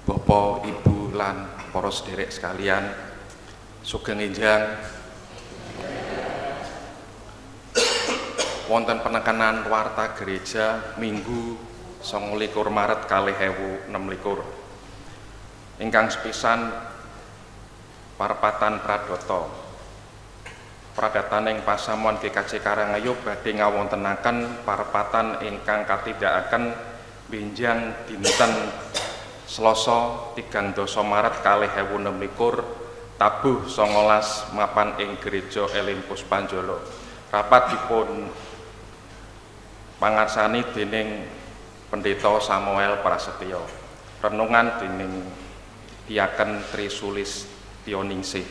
Bapak, Ibu lan para sederek sekalian, sugeng enjang wonten penekanan warta gereja Minggu 29 Maret 2026 ingkang sepisan parepatan pradata pradataning pasamuan GKJ Karangayu badhe ngawontenaken parepatan ingkang katindakaken benjang dinten Selasa 30 Maret 2026 tabuh 19 mapan ing Gereja Elim Puspanjala. Rapat dipun pangarsani dening Pendeta Samuel Prasetyo. Renungan dening Diaken Trisulistioningsih.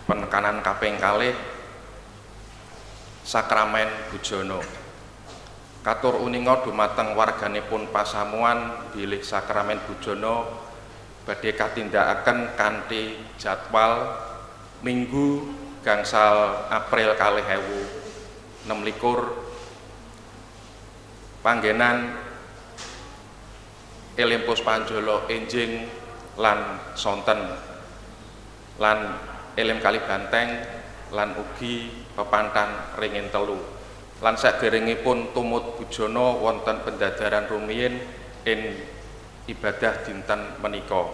Penekanan kaping kalih Sakramen Bujana. Katur uninga dumateng warganipun pasamuan bilih Sakramen Bujana badhe katindakaken kanthi jadwal Minggu gangsal April 2026 panggenan Elim Puspanjala enjing lan sonten lan Elim Kalibanteng lan ugi pepantan ringin telu. Lan saderengipun tumut bujana wonten pendadaran rumiyin ing ibadah dinten menika.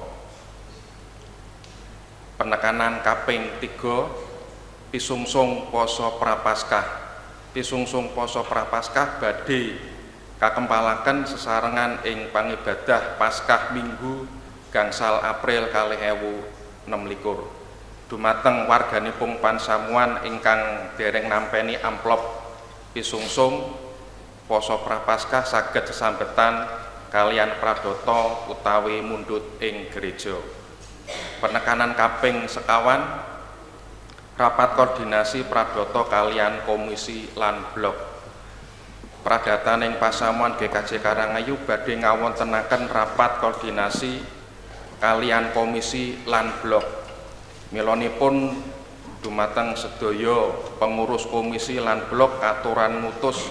Penekanan kaping 3 pisungsung poso prapaskah. Pisungsung poso prapaskah badhe kakempalaken sesarengan ing pangibadah Paskah Minggu gangsal April 2026. Dumateng warganipun pansamuan ingkang dereng nampeni amplop pisungsung poso prapaskah saged sesambetan kalian pradata utawi mundhut ing gereja. Penekanan kaping sekawan rapat koordinasi pradata kalian komisi lan blok. Pradataning pasamuan GKJ Karangayu badhe ngawontenaken rapat koordinasi kalian komisi lan blok. Milonipun dumateng sedaya pengurus komisi lan blok aturan ngutus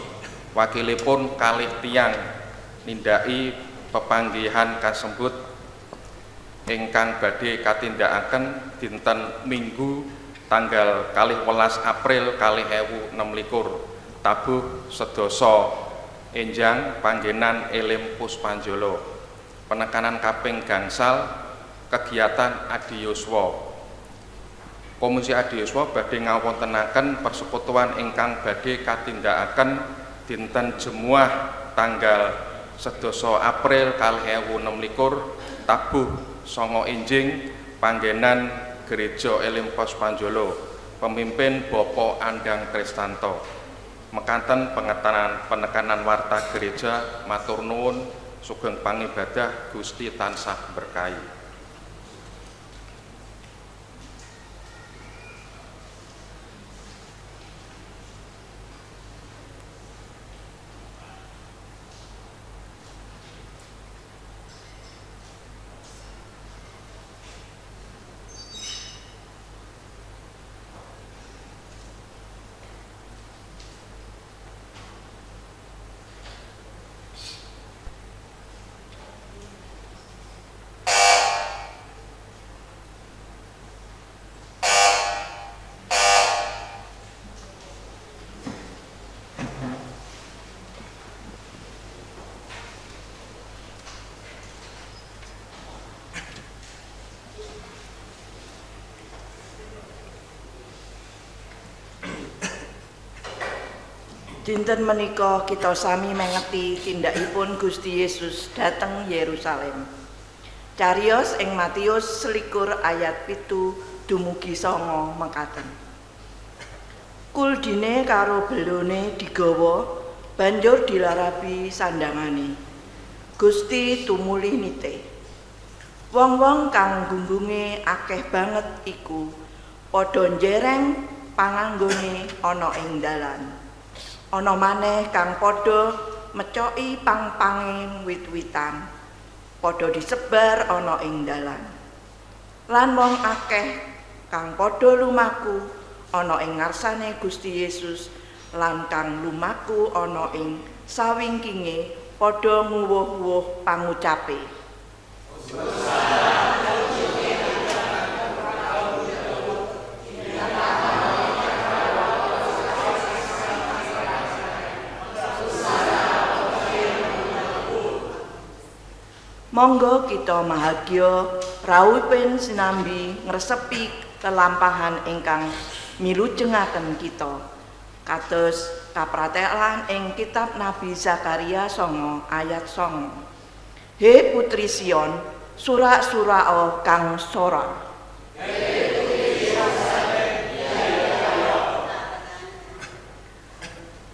wakilipun kalih tiyang nindaki pepanggihan kasebut ingkang badhe katindakaken dinten Minggu tanggal 12 April 2026 tabuh sedasa enjang panggenan Elim Puspanjala. Penekanan kaping gangsal kegiatan Adiyuswa. Komisi Adiyuswa badhe ngawontenaken persekutuan ingkang badhe katindakaken dinten Jemuah tanggal 11 April 2026 tabuh 9 enjing panggenan Gereja Elim Puspanjala. Pemimpin Bapak Andang Kristanto. Mekanten penekanan warta gereja, matur nuwun, sugeng pangibadah, Gusti tansah berkahi. Dinten menika kita sami mengeti tindakipun Gusti Yesus dhateng Yerusalem. Cariyos ing Matius 21 ayat 7 dumugi 9 mekaten. Kul dine karo belone digawa banjur dilarabi sandangane. Gusti tumuli nite. Wong-wong kang gunggunge akeh banget iku padha njereng panganggone ana ing dalan. Ana maneh kang padha mecoki pang-panging wit-witan padha disebar ana ing dalan. Lan wong akeh kang padha lumaku ana ing ngarsane Gusti Yesus lan kang lumaku ana ing sawingkinge padha nguwuh-wuh pangucape. Monggo kita mahagya rawuhipun sinambi ngresepi lelampahan ingkang milujengaken kita. Kados kapratelan ing kitab Nabi Zakaria 9 ayat 9. He putri Sion, surak-surak kang sorak.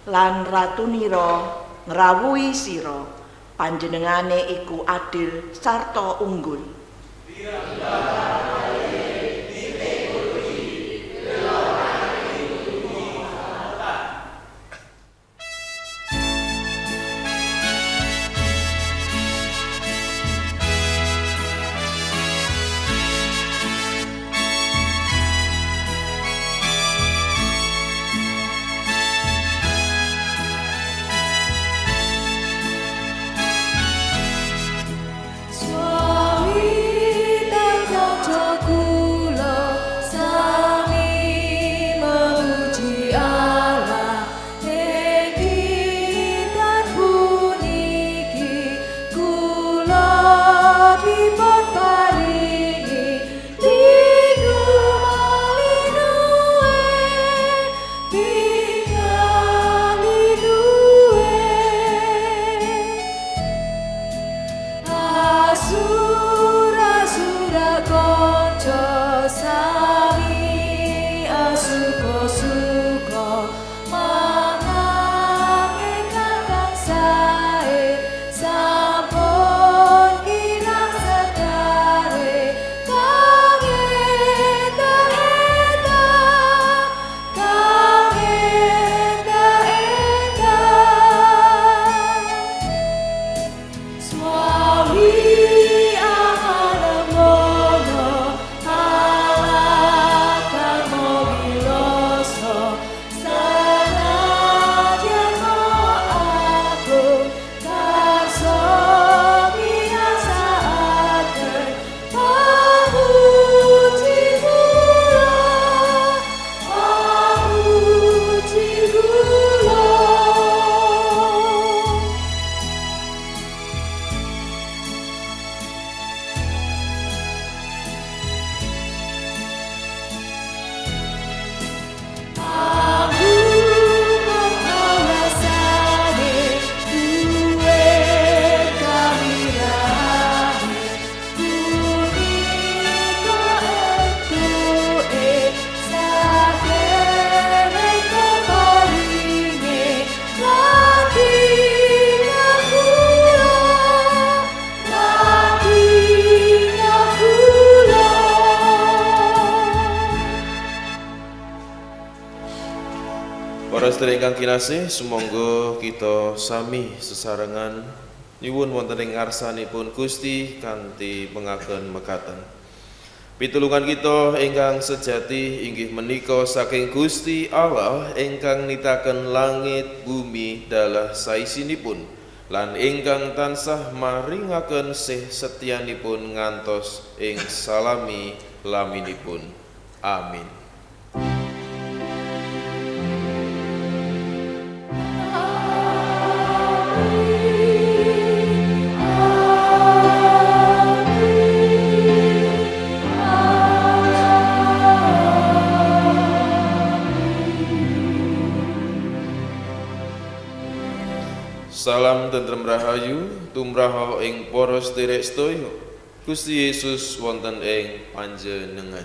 Lan ratunira ngrawuhi sira, panjenengane iku adil sarta unggul. Para sedherek ingkang kinasih, sumangga kita sami sesarengan nyuwun wonten ing ngarsanipun Gusti kanthi pengaken mekaten. Pitulungan kita ingkang sejati inggih menika saking Gusti Allah ingkang nitaken langit bumi dalah saisinipun lan ingkang tansah maringaken sih setyanipun ngantos ing salami laminipun. Amin. Salam tentrem rahayu tumraha ing para sedherek sedaya. Gusti Yesus wonten ing panjenengan.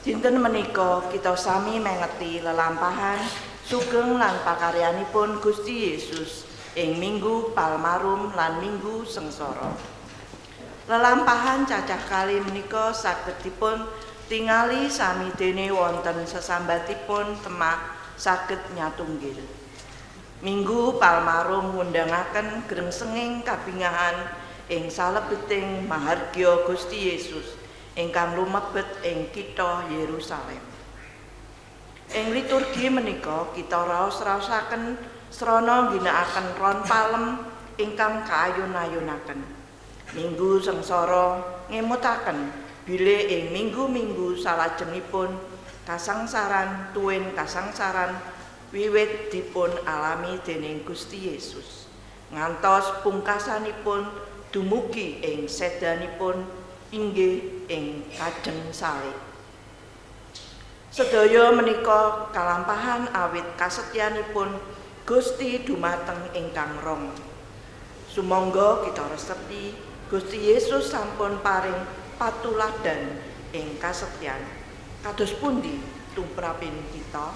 Dinten menika kita sami mengeti lelampahan sugeng lan pakaryanipun Gusti Yesus ing Minggu Palmarum lan Minggu Sengsara. Lelampahan cacah kali menika saged dipun tingali sami dene wonten sesambatipun temak saged nyatunggil. Minggu Palmarum ngundhangaken grengsenging kabingahan ing salebeting mahargya Gusti Yesus ingkang lumebet ing kitha Yerusalem. Ing liturgi menika kita raos-raosaken srana ngginakaken ron palem ingkang kaayun-ayunaken. Minggu sengsara ngemutaken bilih ing minggu-minggu salajengipun kasangsaran tuwin kasangsaran wiwit dipun alami dening Gusti Yesus ngantos pungkasanipun dumugi ing sedanipun inggih ing kajeng salib. Sedaya menika kalampahan awit kasetyanipun Gusti dumateng ingkang rong. Sumangga kita resepi Gusti Yesus sampun paring patuladan ing kasetyan. Kados pundi tumrapin kita?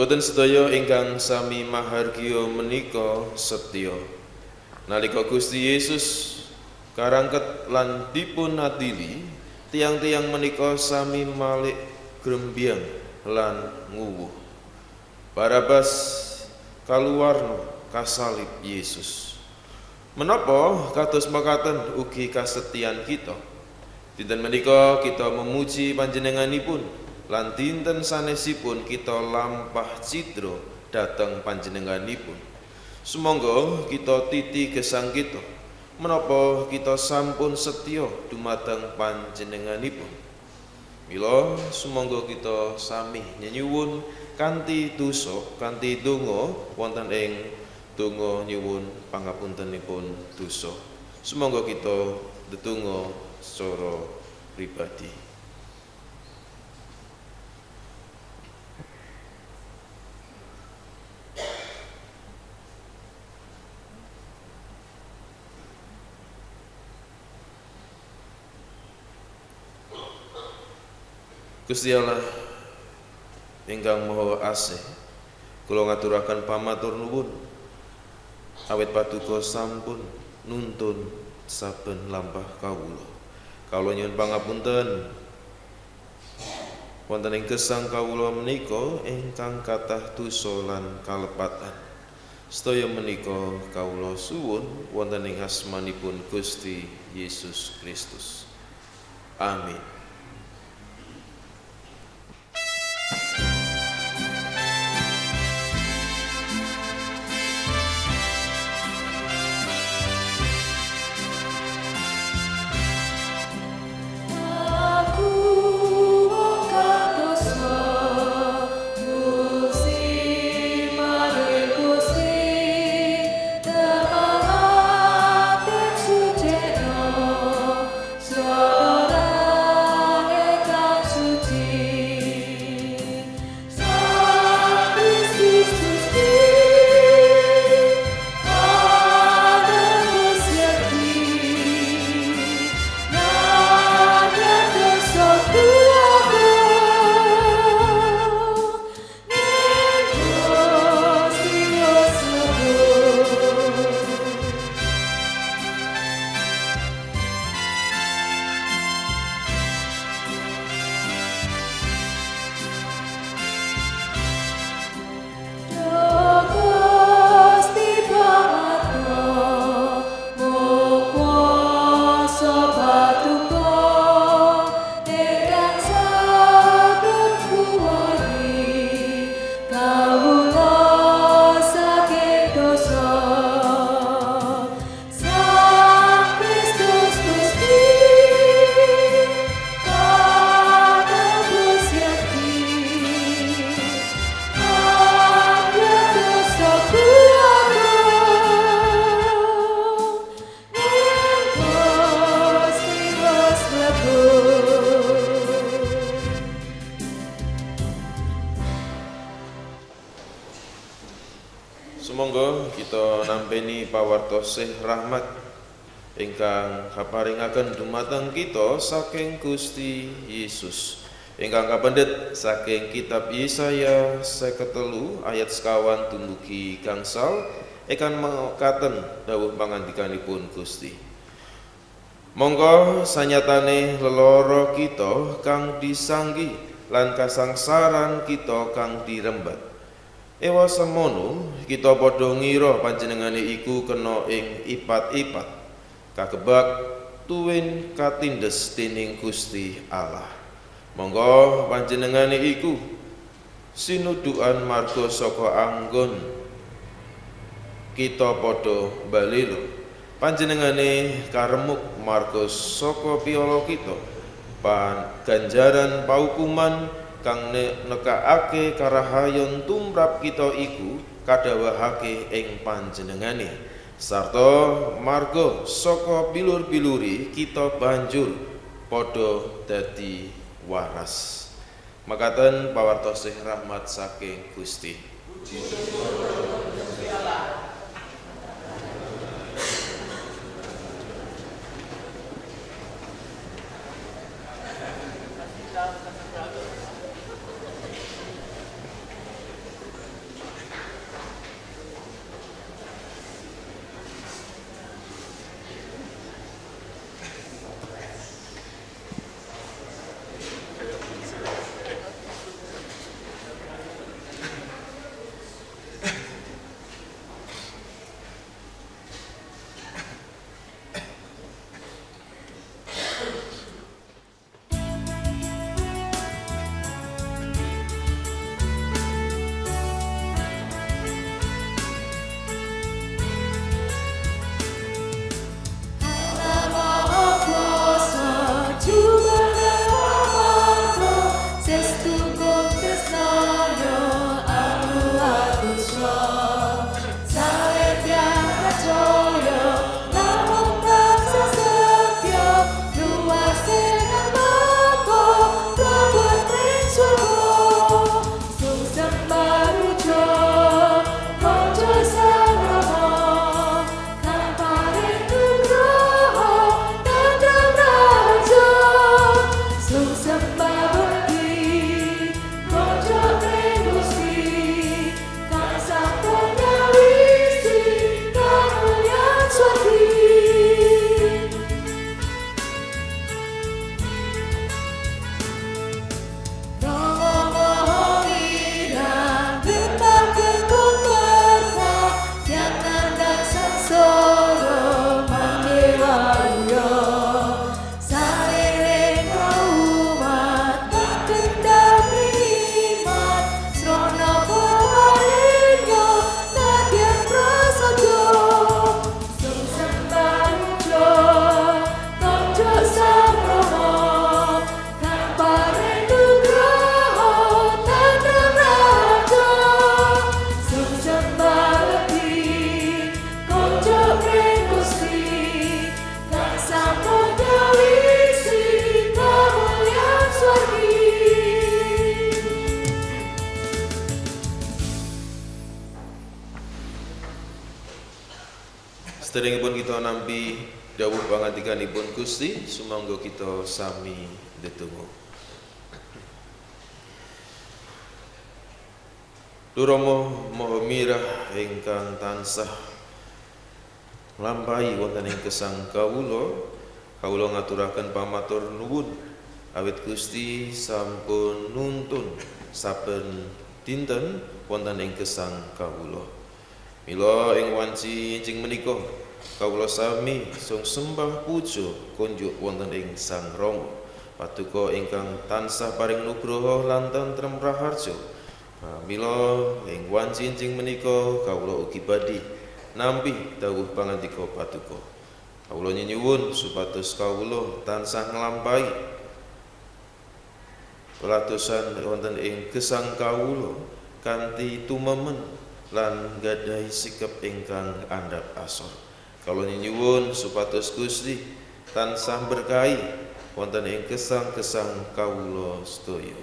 Boten sedaya ingkang sami mahargya menika setya. Nalika Gusti Yesus karangket lan dipun adili, tiang-tiang menika sami malik grembyang lan nguwuh. Barabas kaluwarna kasalib Yesus. Menapa kados makaten ugi kasetyan kita? Dinten menika kita memuji panjenenganipun. Lan dinten sanesipun kita lampah cidra dhateng panjenenganipun. Sumangga kita titi gesang kita menapa kita sampun setya dumateng panjenenganipun. Mila sumangga kita sami nyuwun kanthi dosa kanthi donga wonten ing donga nyuwun pangapuntenipun dosa. Sumangga kita ndedonga secara pribadi. Gusti Allah ingkang Maha Asih, kula ngaturaken pamatur nuwun awit paduka sampun nuntun saben lampah kawula. Kawula nyuwun pangapunten wonten ing gesang kawula menika ingkang kathah dosa lan kalepatan. Sedaya menika kawula suwun wonten ing asmanipun Gusti Yesus Kristus. Amin. Swara Sumangga kita nampeni pawartosih rahmat ingkang kaparingaken dumateng kita saking Gusti Yesus. Ingkang kapendhet saking kitab Yesaya 53 ayat 50 dumugi gangsal ekan mekaten dawuh pangandikanipun Gusti. Monggo sanyatane lelara kita kang disanggi lan kasangsaran kita kang dirembat. Ewa semono kita padha ngira panjenengane iku kena ing ipat-ipat kagebak tuwin katindes dening Gusti Allah. Monggo panjenengane iku sinudukan marga saka anggon kita padha balelo. Panjenengane karemuk marga saka piyala kita. Ganjaran paukuman kang nekakake karahayon tumrap kita iku kadhawuhake ing panjenengane, sarta marga saka bilur-biluri kita banjur padha dadi waras. Makaten pawartosih rahmat saking Gusti. Sedherengipun kita nampi dawuh pangandikanipun Gusti, sumangga kita sami ndedonga. Duh Rama Maha Mirah ingkang tansah nglampahi wonten ing gesang kawula ngaturaken pamatur nuwun awit Gusti sampun nuntun saben dinten wonten ing gesang kawula. Mila ing wanci enjing menika kawula sami sung sembah puja kunjuk wonten ing Sang Rama Paduka ingkang tansah paring nugraha lan tentrem raharja. Mila ing wanci enjing menika kawula ugi badhe nampi dawuh pangandika Paduka. Kawula nyuwun supados kawula tansah nglampahi pelatusan wonten ing gesang kawula kanthi tumemen lan gadhahi sikap ingkang andhap asor. Kawula nyuwun supados Gusti tansah berkahi wonten ing gesang-gesang kawula sedaya.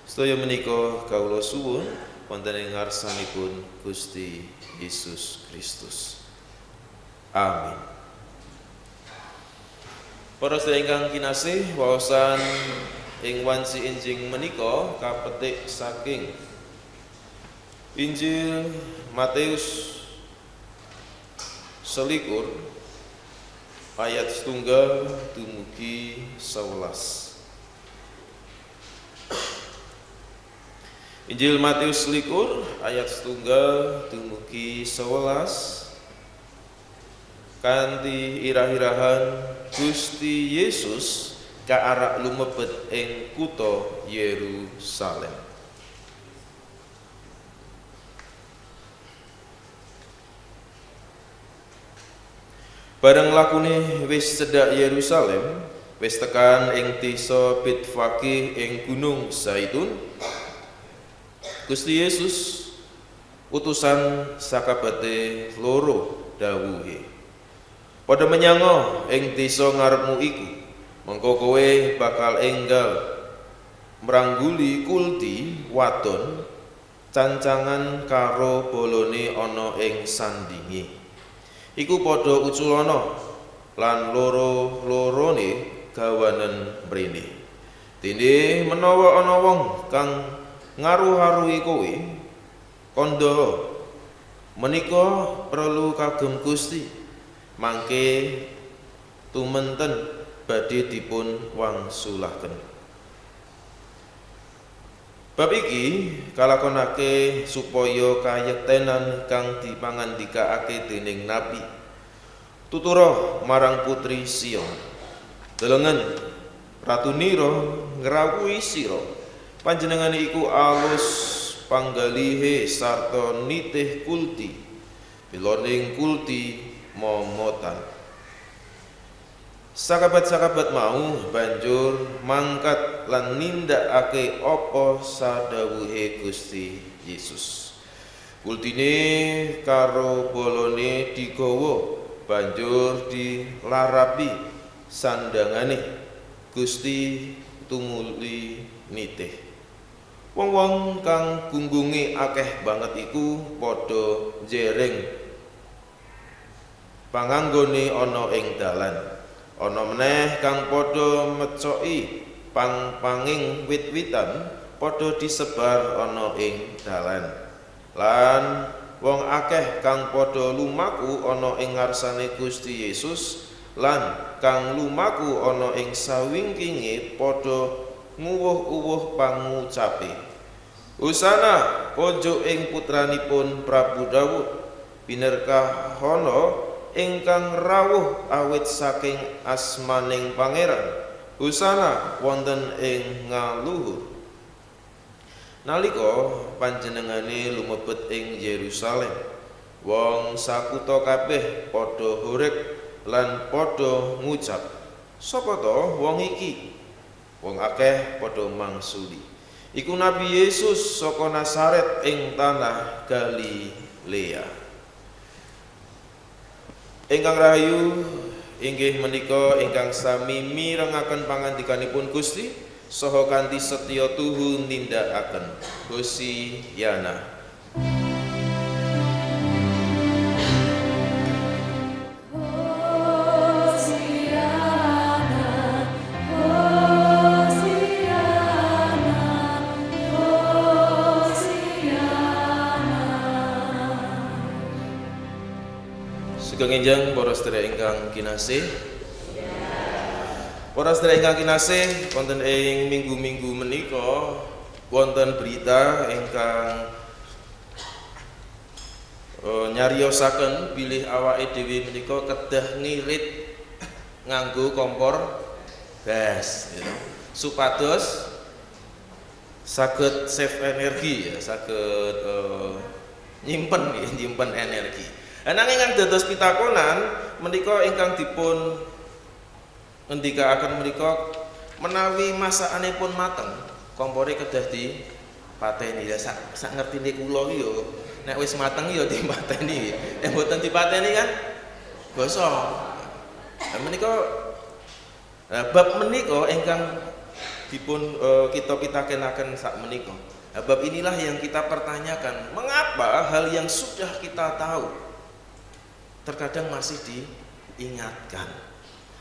Sedaya menika kawula suwun wonten ing ngarsanipun Gusti Yesus Kristus. Amin. Para sedherek ingkang kinasih, waosan ing wanci enjing menika kapetik saking Injil Matius 21 ayat 1 dumugi 11. Injil Matius 21 ayat 1 dumugi 11 kanthi irah-irahan Gusti Yesus kaarak lumebet ing kutha Yerusalem. Bareng lakune wis cedhak Yerusalem, wis tekan ing desa Betfage ing Gunung Zaitun, Gusti Yesus utusan sakabete loro dawuhe. Padha menyanga ing desa ngarepmu iku, mengko kowe bakal enggal mrangguli kulti wadon cancangan karo bolone ana ing sandinge. Iku padha uculana lan loro-lorone gawanen mrene. Dene menawa ana wong kang ngaruh-aruhi kowe, kandha menika perlu kagem Gusti, mangke tumenten badhe dipun wangsulaken. Bab iki kalakonake supaya kayektenan kang dipangandikaake dening nabi tutura marang putri Sion. Delengen ratunira ngrawuhi sira, panjenengane iku alus panggalihe sarta nitih kulti, piloning kulti momotan. Sakabat-sakabat mau banjur mangkat lan nindakake apa sadhawuhe Gusti Yesus. Kultine karo bolone digawa banjur dilarapi sandangane Gusti tumuli nitih. Wong-wong kang gunggunge akeh banget iku padha jereng panganggone ana ing dalan. Ana meneh kang padha mecoki pang-panging wit-witan padha disebar ana ing dalan. Lan wong akeh kang padha lumaku ana ing ngarsane Gusti Yesus lan kang lumaku ana ing sawingkinge padha nguwuh-uwuh pangucape. Hosana pojo ing putranipun Prabu Daud, binerkahana ingkang rawuh awit saking asmaning Pangeran. Hosana wonten ing ngaluhur. Nalika panjenengane lumebet ing Yerusalem, wong sakutha kabeh padha horeg lan padha ngucap, "Sapa to wong iki?" Wong akeh padha mangsuli, "Iku Nabi Yesus saka Nazaret ing tanah Galilea." Ingkang rahayu, inggih menika ingkang sami mirengaken pangandikanipun Gusti saha kanthi setya tuhu nindakaken. Hosiana. Sugeng enjang para sedherek ingkang kinasih. Para sedherek ingkang kinasih, wonten ing minggu-minggu menika wonten berita ingkang nyariosaken bilih awake dhewe menika kedah ngirit nganggo kompor gas, supados saged save energi, ya, saged nyimpen energi. Nanging ingkang dados pitakonan menika ingkang dipun ngendikaaken menika menawi masakanipun mateng, kompore kedah dipateni. Ya sak ngertine kula iki yo nek wis mateng ya dipateni. Nek mboten dipateni kan gosong. Menika bab menika ingkang dipun kita pitakenaken sak menika. Bab inilah yang kita pertanyakan, mengapa hal yang sudah kita tahu terkadang masih diingatkan.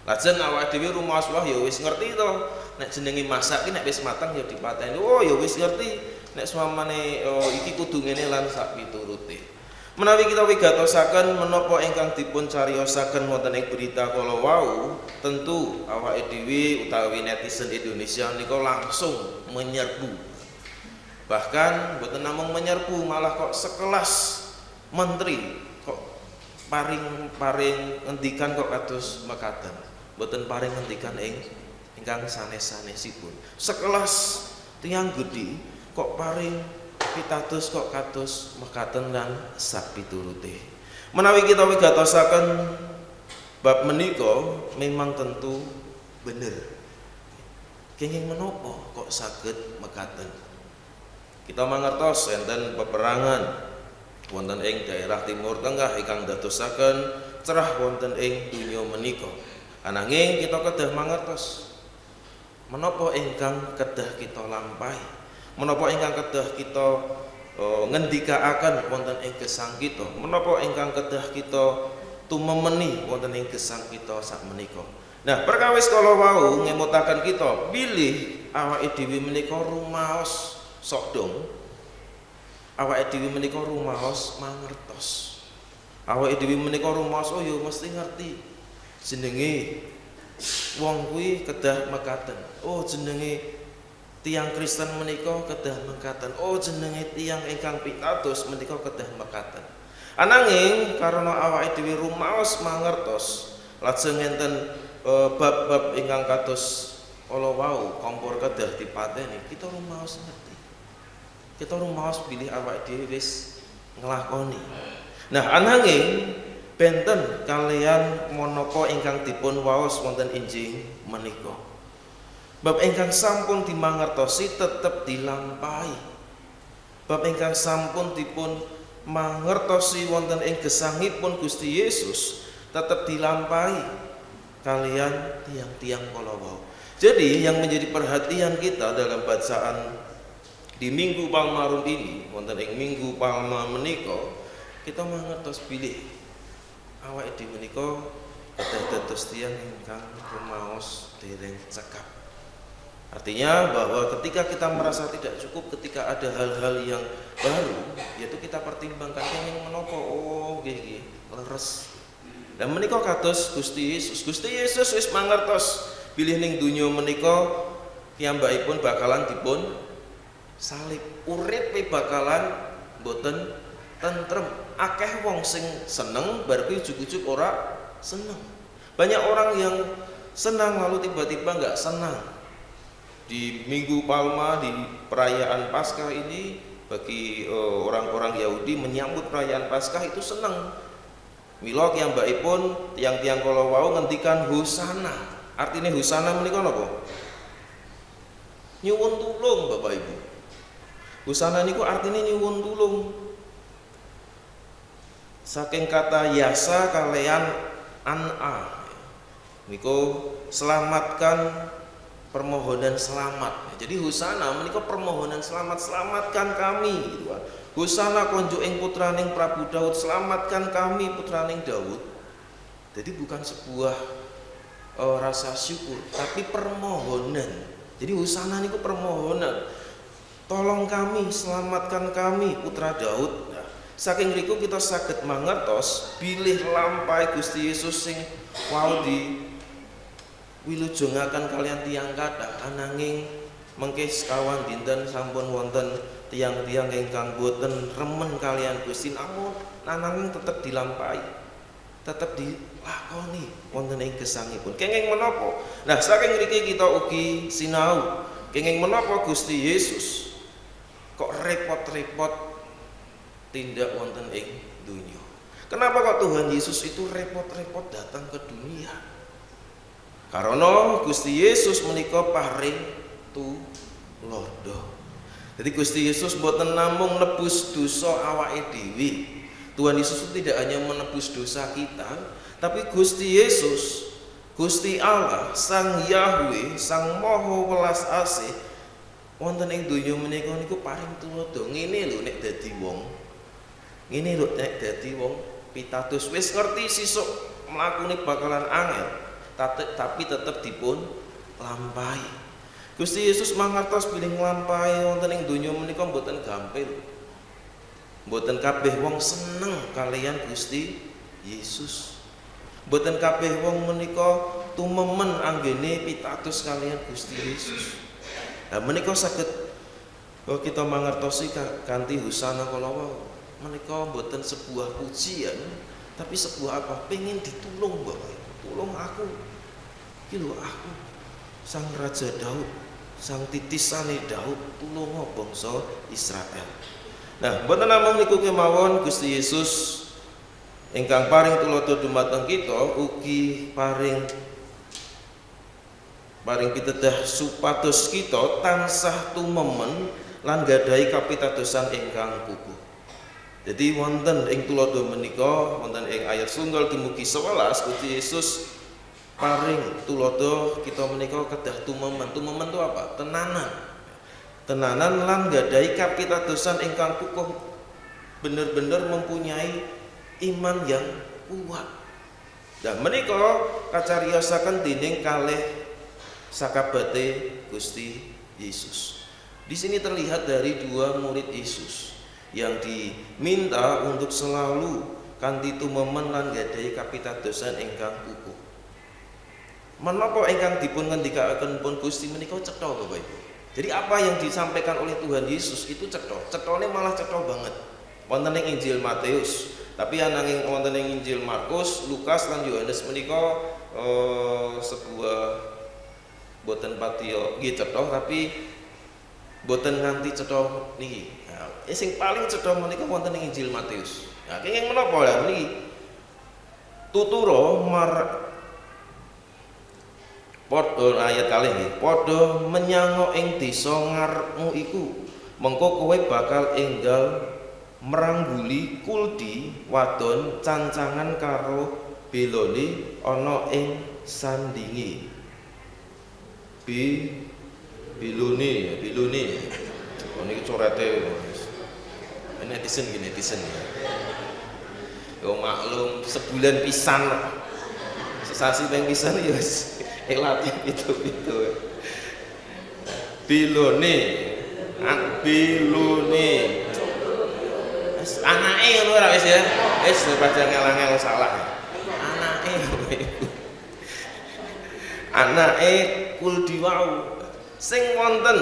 Lajeng awake dhewe rumaos wah ya wis ngerti to, nek jenenge masak ki nek wis mateng ya dipateni. Oh ya wis ngerti nek swamane iki kudu ngene lan sak piturute. Menawi kita wigatosaken menapa ingkang dipun cariyosaken wonten ing berita kala wau, tentu awake dhewe utawi netizen Indonesia nika langsung menyerbu. Bahkan mboten namung menyerbu, malah kok sekelas menteri kok paring ngendikan kok kados mekaten. Mboten paring ngendikan ingkang sanes-sanesipun. Sekelas tiyang gedhi kok paring pitados kok kados mekaten lan sak piturute. Menawi kita wigatosaken bab menika memang tentu bener. Kenging menapa kok saged mekaten? Kita mangertos enten peperangan wonten ing daerah Timur Tengah ingkang dadosaken cerah wonten ing donya menika. Ananging kita kedah mangertos menapa ingkang kedah kita lampahi, menapa ingkang kedah kita ngendikaaken wonten ing gesang kita, menapa ingkang kedah kita tumemeni wonten ing gesang kita sakmenika. Nah, perkawis kala wau ngemutaken kita bilih awake dhewe menika rumaos sok dong. Awake dhewe menika rumaos mangertos. Awake dhewe menika rumaos oh ya mesti ngerti. Jenenge wong kuwi kedah mekaten. Oh jenenge tiyang Kristen menika kedah mekaten. Oh jenenge tiyang ingkang pitados menika kedah mekaten. Ananging karena awake dhewe rumaos mangertos, lajeng enten bab-bab ingkang kados kala wau kompor kedah dipateni, kita rumaos ngerti. Kita rumaos bilih awake dhewe wis nglakoni. Nah, ananging benten kalian menapa ingkang dipun waos wonten injing menika. Bab ingkang sampun dimangertosi tetep dilampahi. Bab ingkang sampun dipun mangertosi wonten ing gesangipun Gusti Yesus tetep dilampahi kalian tiang-tiang kala wau. Jadi yang menjadi perhatian kita dalam bacaan di Minggu Palmarum ini wonten ing Minggu Palma menika kita mangertos bilih awake dhewe menika kedah dados tiyang ingkang rumaos dereng cekap. Artinya bahwa ketika kita merasa tidak cukup, ketika ada hal-hal yang baru, yaitu kita pertimbangkan kenging menapa oh nggih leres. Dan menika kados Gusti Yesus. Gusti Yesus wis mangertos bilih ning donya menika piyambakipun bakalan dipun salib. Uripe bakalan boten tentrem. Akeh wong sing seneng bar kuwi ujug-ujug ora seneng. Banyak orang yang senang lalu tiba-tiba enggak senang. Di Minggu Palma, di perayaan Paskah ini bagi orang-orang Yahudi menyambut perayaan Paskah itu senang. Mila piyambakipun tiang-tiang kala wau ngendikan hosana. Artine hosana menika napa? Nyuwun tulung Bapak Ibu. Hosana niku artine nyuwun tulung. Saking kata yasa kalian an'a niku selamatkan, permohonan selamat. Jadi hosana menika permohonan selamat, selamatkan kami gitu kan. Hosana konjuk ing putraning Prabu Daud, selamatkan kami putraning Daud. Jadi bukan sebuah rasa syukur tapi permohonan. Jadi hosana niku permohonan. Tolong kami, selamatkan kami putra Daud. Saking riku kita saged mangertos bilih lampahe Gusti Yesus sing wau di wilujengaken kalian tiang kathah, ananging mengke sekawan dinten sampun wonten tiang-tiang ingkang boten remen kalian Gusti, namun ananging tetep dilampahi, tetep dilakoni wonten ing gesangipun. Kenging menapa? Nah, saking mriki kita ugi sinau kenging menapa Gusti Yesus kok repot-repot tindak wonten ing dunya. Kenapa kok Tuhan Yesus itu repot-repot datang ke dunia? Karena Gusti Yesus menika paring tulodo. Jadi Gusti Yesus boten namung nebus dosa awake dhewe. Tuhan Yesus itu tidak hanya menebus dosa kita, tapi Gusti Yesus, Gusti Allah, Sang Yahweh, Sang Maha Welas Asih wonten ing donya menika niku paring tulodo. Ngene lho nek dadi wong. Ngene lho nek dadi wong pitados wis ngerti sesuk mlakune bakalan angel, tapi tetep dipun lampahi. Gusti Yesus mangertos bilih nglampahi wonten ing donya menika mboten gampil. Mboten kabeh wong seneng kalian Gusti Yesus. Mboten kabeh wong menika tumemen anggene pitados kalian Gusti Yesus. Lah menika saged kita mangertosi kanthi husana kala wau. Menika mboten sebuah pujian, tapi sebuah apa? Pengen ditulung, Bapak. Tulung aku. Iki lho aku. Sang Raja Daud, sang titisane Daud, tulunga bangsa Israel. Nah, mboten namung niku kemawon Gusti Yesus ingkang paring tulodo dumateng kita ugi paring pitedah supados kita tansah tumemen lan gadahi kapitadosan ingkang kukuh. Jadi wonten ing tulodo menika wonten ing ayat setunggal dumugi 11 Gusti Yesus paring tulodo kita menika kedah tumemen. Tumemen itu apa? Tenanan lan gadahi kapitadosan ingkang kukuh, bener-bener mempunyai iman yang kuat. Dan menika kacariyosaken dening kalih sakabate Gusti Yesus. Di sini terlihat dari dua murid Yesus yang diminta untuk selalu kanthi tumemen lan gadahi kapitadosan ingkang kukuh. Menapa ingkang dipun ngendikaaken pun Gusti menika cetha Bapak Ibu. Jadi apa yang disampaikan oleh Tuhan Yesus itu cetha. Cethane malah cetha banget. Wonten ing Injil Matius, tapi ananging wonten ing Injil Markus, Lukas lan Yohanes menika sebuah boten patiya nggih cetha tapi boten nganti cetha niki. Nah, sing paling cetha menika wonten ing Injil Matius. Nah, kenging menapa lha niki? Tuturo padha ayat kalih nggih. Padha menyang ing desa ngarepmu iku. Mengko kowe bakal enggal merangguli kuldi wadon cancangan karo belone ana ing sandinge. Bilune. Oh niki corete. Netizen gini netizen. Yo maklum sebulan pisan. Sesasi ping pisan ya wis elatih itu. Bilune. Anake ngono ora wis ya. Wis padha ngelang-elang salah. Anake kuldi wau sing wonten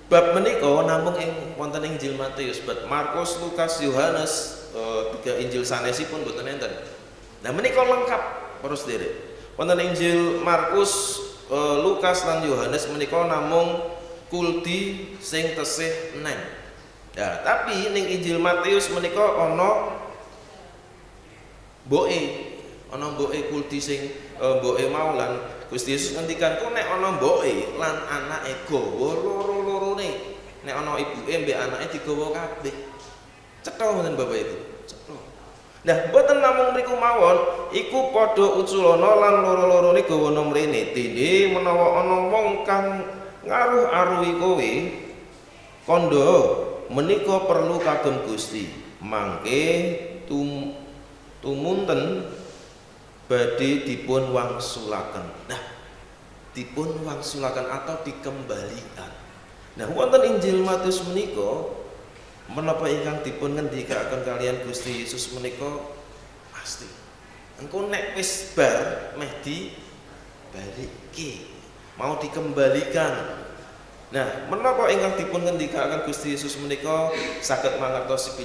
bab menika namung ing wonten ing Injil Matius, bab Markus, Lukas, Yohanes, tiga Injil sanesipun boten enten. Nah menika lengkap para sedherek. Wonten Injil Markus, Lukas lan Yohanes menika namung kuldi sing tesih eneng. Ya, tapi ning Injil Matius menika ana mboke kuldi sing mboke mau lan Gusti Yesus ngendikan kok nek ana mboke lan anake gawa loro-lorone. Nek ana ibuke mbek anake digawa kabeh. Cetha wonten Bapak Ibu. Cetha. Nah, mboten namung mriku mawon, iku padha uculana lan loro-lorone gawana mrene. Dene menawa ana wong kang ngaruh-aruhi kowe kandha menika perlu kagem Gusti. Mangke tumunten badhe dipun wangsulaken. Nah, dipun wangsulaken atau dikembalikan. Nah, wonten Injil Matius menika menapa ingkang dipun ngendikaaken kalian Gusti Yesus menika pasti. Engko nek wis bar meh dibalike, mau dikembalikan. Nah, menapa ingkang dipun ngendikaaken Gusti Yesus menika saged mangertosi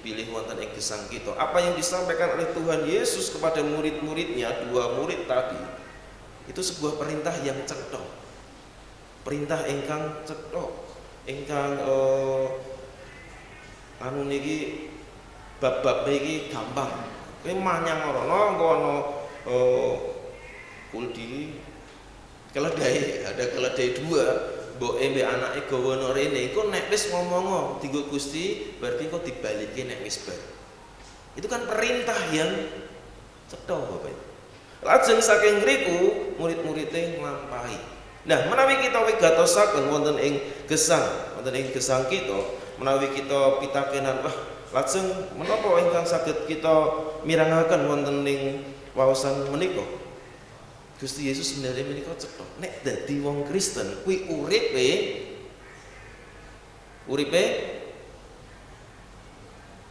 pilih wonten ing gesang kita. Apa yang disampaikan oleh Tuhan Yesus kepada murid-muridnya, dua murid tadi, itu sebuah perintah yang cetha. Perintah ingkang cetha, ingkang anu niki bab-bab iki gampang. Kowe manyang rono engko ana kuldi keledai, ada keledai dua. Mboke mbek anake gawa nang rene iku nek wis ngomong dienggo Gusti berarti kok dibalike nek wis bar. Itu kan perintah yang cetha Bapak. Lajeng saking ngriku murid-muride nglampahi. Nah, menawi kita wigatosaken wonten ing gesang kita, menawi kita pitakenan, wah lajeng menapa ingkang saged kita mirangaken wonten ing waosan menika? Gusti Yesus sebenarnya menika cetha. Nek dadi wong Kristen kuwi uripe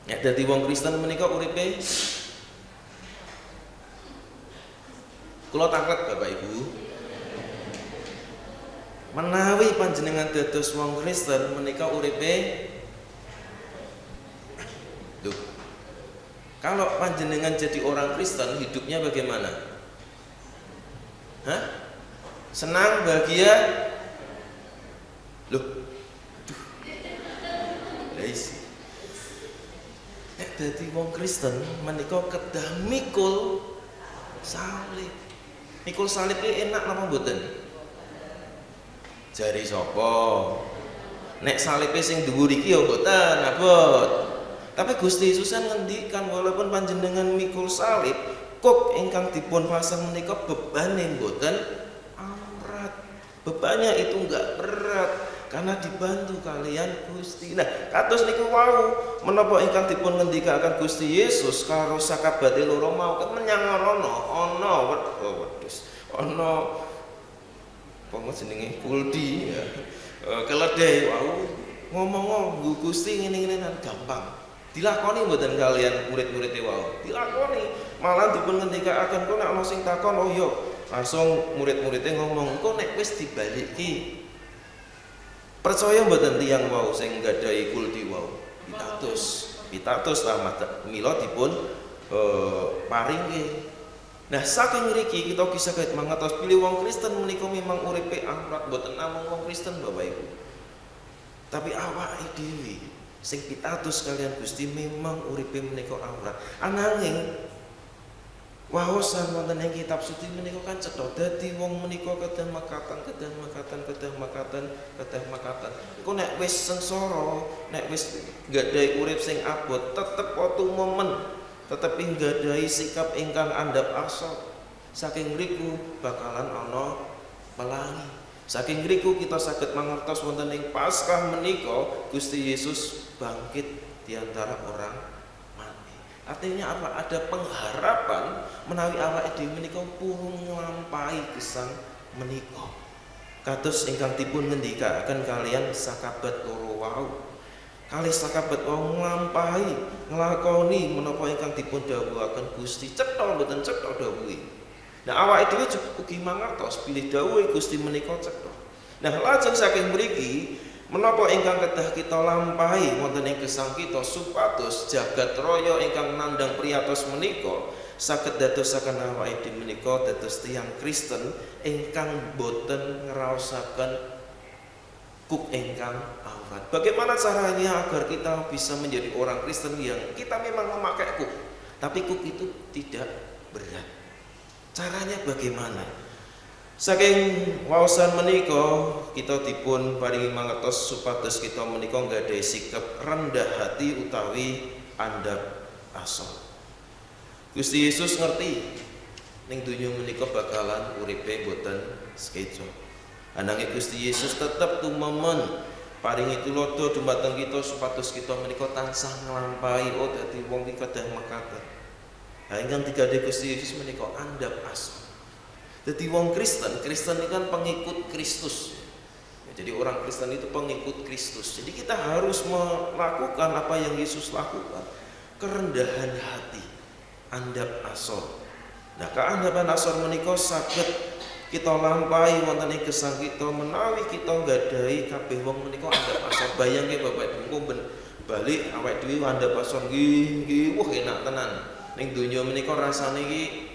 nek dadi wong Kristen menika uripe kula taklet Bapak Ibu. Menawi panjenengan dados wong Kristen menika uripe duh. Kalau panjenengan jadi orang Kristen hidupnya bagaimana? Hah? Senang, bahagia? Loh. Duh. Lah isi. Nek dadi wong Kristen menika kedah mikul salib. Mikul salib iki enak napa mboten? Jari sapa? Nek salibe sing dhuwur iki ya mboten abot. Tapi Gusti Yesus ngendikan walaupun panjenengan mikul salib, kok ingkang dipun pasang menika bebane mboten amrat. Bebannya itu enggak berat karena dibantu kalian Gusti. Nah, kados niku wau menapa ingkang dipun ngendikaken Gusti Yesus karo sakabate loro mau menyang ana wedhus. Ana apa jenenge kuldi ya. Keledai wau ngomong Gusti ngene-ngene gampang. Dilakoni mboten kalian murid-murid wau. Dilakoni. Malah dipun ngendikaaken kok nek ana sing takon oh iya, langsung murid-muridé ngomong, "Kok nek wis dibaliki?" Percaya mboten tiyang wau sing nggadahi kuldi wau? Pitados lah mila dipun paringke. Nah, saking ngriki kita bisa kait mangertos pilih wong Kristen menika memang uripe amrat mboten namung wong Kristen Bapak Ibu. Tapi awake dhewe sing pitados kalian Gusti memang uripe menika amrat. Ananging waosan wonten ing kitab suci menika kan cetha dadi wong menika kedah makatan. Engko nek wis sengsara, nek wis nggadahi urip sing abot, tetep watu momen. Tetapi nggadahi sikap ingkang andhap asor. Saking mriku bakalan ana pelangi. Saking mriku kita saged mangertos wonten ing Paskah menika Gusti Yesus bangkit di antara orang mati. Artinya apa? Ada pengharapan menawi awake dhewe menika purun nglampahi gesang menika. Kados ingkang dipun ngendikaken kalian sakabat loro wau. Kalih sakabat wau nglampahi nglakoni menapa ingkang dipun dawuhaken Gusti. Cetha mboten cetha dawuhe. Nah awake dhewe ugi mangertos bilih dawuhe Gusti menika cetha. Nah lajeng saking mriki menapa ingkang kedah kita lampahi wonten ing gesang kita supados jagat raya ingkang nandhang priyatos menika saged dadosaken awake dhewe menika dados tiyang Kristen ingkang boten ngraosaken kuk ingkang awrat. Bagaimana caranya agar kita bisa menjadi orang Kristen yang kita memang memakai kuk, tapi kuk itu tidak berat. Caranya bagaimana? Saking waosan menika kita dipun paringi mangertos supados kita menika nggadahi sikap rendah hati utawi andhap asor. Gusti Yesus ngerti ning donya menika bakalan uripe boten sekeca. Ananging Gusti Yesus tetep tumemen paringi tulodo dumateng kita supados kita menika tansah nglampahi dadi wong iki kedah mekaten. Ha ingkang digadhe Gusti Yesus menika andhap asor. Dadi wong Kristen iki kan pengikut Kristus. Ya, jadi orang Kristen itu pengikut Kristus. Jadi kita harus melakukan apa yang Yesus lakukan. Kerendahan hati, andhap asor. Nah, keandhapan asor menika saged kita lampahi wonten ing gesang kita menawi kita nggadahi kabeh wong menika andhap asor. Bayangke Bapak Ibu balik awake dhewe andhap asor nggih wah enak tenan. Ning donya menika rasane iki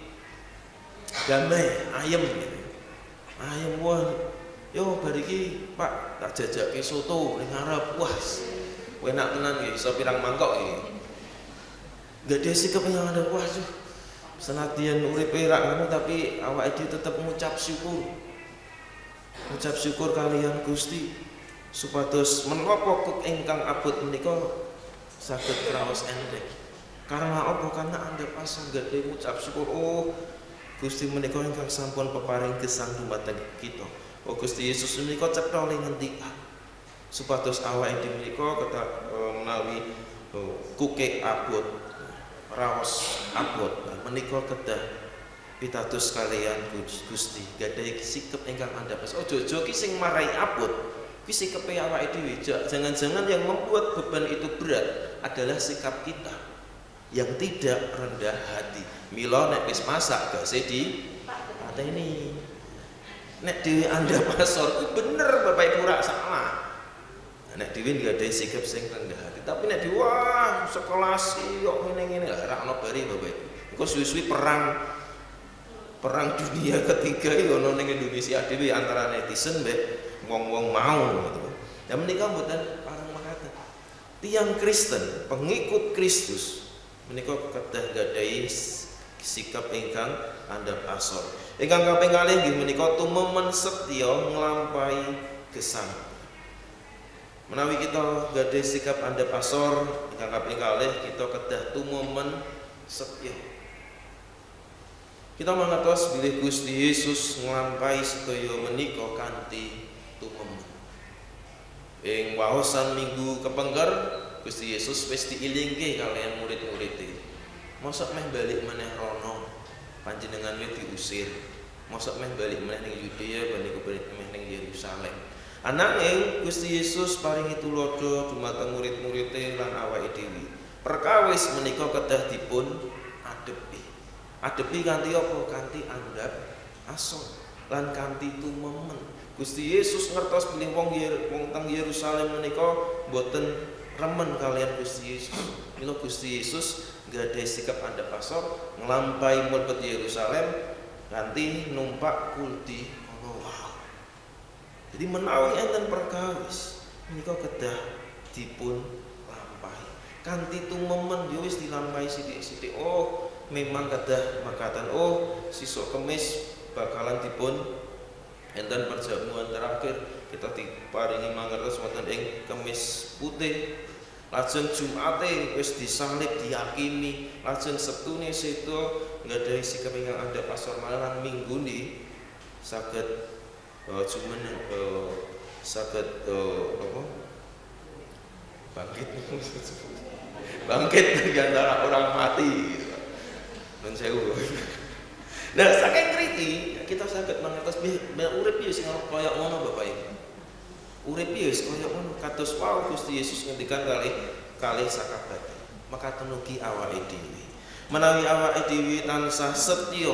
damai, ayem gitu. Ayem wah. Yo bar iki Pak tak jajake soto ning ngarep. Wah, enak tenan nggih, iso pirang mangkok iki. Nggadahi sikap yang andhap waduh. Senadyan uripe rak ngono tapi awake dhewe tetep ngucap syukur. Ngucap syukur kalian Gusti supados menapa kuk ingkang abot menika saged kraos endhek. Karena apa? Karena andhap asor nggadahi ngucap syukur. Oh, Gusti menika ingkang sampun peparing gesang dumateng kita. Oh Gusti Yesus menika cetha ing ngendikan supados awake dhewe menika menawi kuke abot raos abot menika kedah pitados kalian Gusti gadhahi sikep ingkang andhap. Ojo-ojo ki sing marai abot ki sikepe awake dhewe. Jangan-jangan yang membuat beban itu berat adalah sikap kita yang tidak rendah hati. Mila nek wis masak gak sedi pateni. Nek dhewe andhap asor ku bener Bapak Ibu ora salah. Nek dhewe gadhahi sikap sing rendah hati. Tapi nek dhewe wah sekolah sih kok ngene-ngene ora ono bari Bapak Ibu. Engko suwi-suwi perang dunia ketiga iki ono ning Indonesia dhewe antara netizen mbek wong-wong mau gitu. Dan menika mboten parang makaten. Tiang Kristen, pengikut Kristus menika kedah gadhahi sikap ingkang andhap asor. Ingkang kaping kalih nggih menika tumemen setya nglampahi gesang. Menawi kita gadhahi sikap andhap asor, ingkang kaping kalih kita kedah tumemen setya. Kita mangertos bilih Gusti Yesus nglampahi sedaya menika kanthi tumemen. Ing waosan minggu kepengker Gusti Yesus wis diilingke kalian murid-murid-e. Mosok meh balik meneh rono panjenengan diusir. Mosok meh balik meneh ning Yudea baniku balik meneh ning Yerusalem. Ananging Gusti Yesus paringi tulodo dumateng murid-murid-e lan awake dhewe. Perkawis menika kedah dipun adepi. Adepi kanthi apa? Kanthi andhap asor lan kanthi tumemen. Gusti Yesus ngertos bilih wong teng Yerusalem menika boten remen kalian Gusti Yesus. Mila Gusti Yesus gadhahi sikap andhap asor nglampahi mlebet Yerusalem kanthi numpak kuldi ana wau. Jadi menawi enten perkawis menika kedah dipun lampahi kanthi tumemen ya wis dilampahi sithik-sithik. Oh memang kedah makaten. Oh sisuk Kemis bakalan dipun enten perjamuan terakhir kita diparingi mangertos wonten ing Kemis putih. Lajeng Jumate wis disalib diyakini, lajeng Septune sedo nggadahi sikap ingkang andhap asor malah minggu ni saged saged apa bangkit dari antara orang mati. Dan sewu. Nah, saking mriki kita saged mangertos urip ya sing kaya ngono Bapak Ibu. Urip ya wis kaya ngono kados wau Gusti Yesus ngendikan kalih sakabat. Maka tenugi awake dhewe. Menawi awake dhewe tansah setya